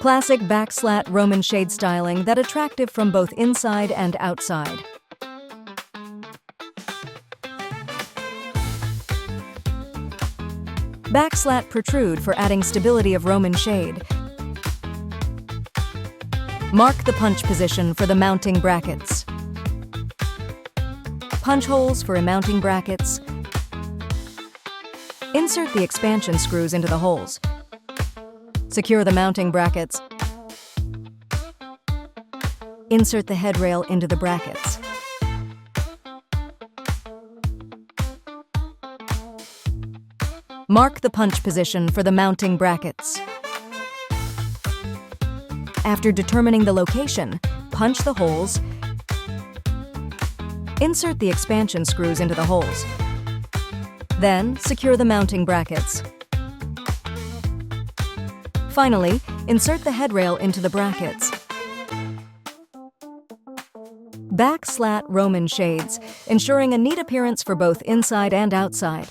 Classic back slat Roman shade styling that attractive from both inside and outside. Back slat protrude for adding stability of Roman shade. Mark the punch position for the mounting brackets. Punch holes for mounting brackets. Insert the expansion screws into the holes. Secure the mounting brackets. Insert the headrail into the brackets. Mark the punch position for the mounting brackets. After determining the location, punch the holes. Insert the expansion screws into the holes. Then, secure the mounting brackets. Finally, insert the headrail into the brackets. Back slat Roman shades, ensuring a neat appearance for both inside and outside.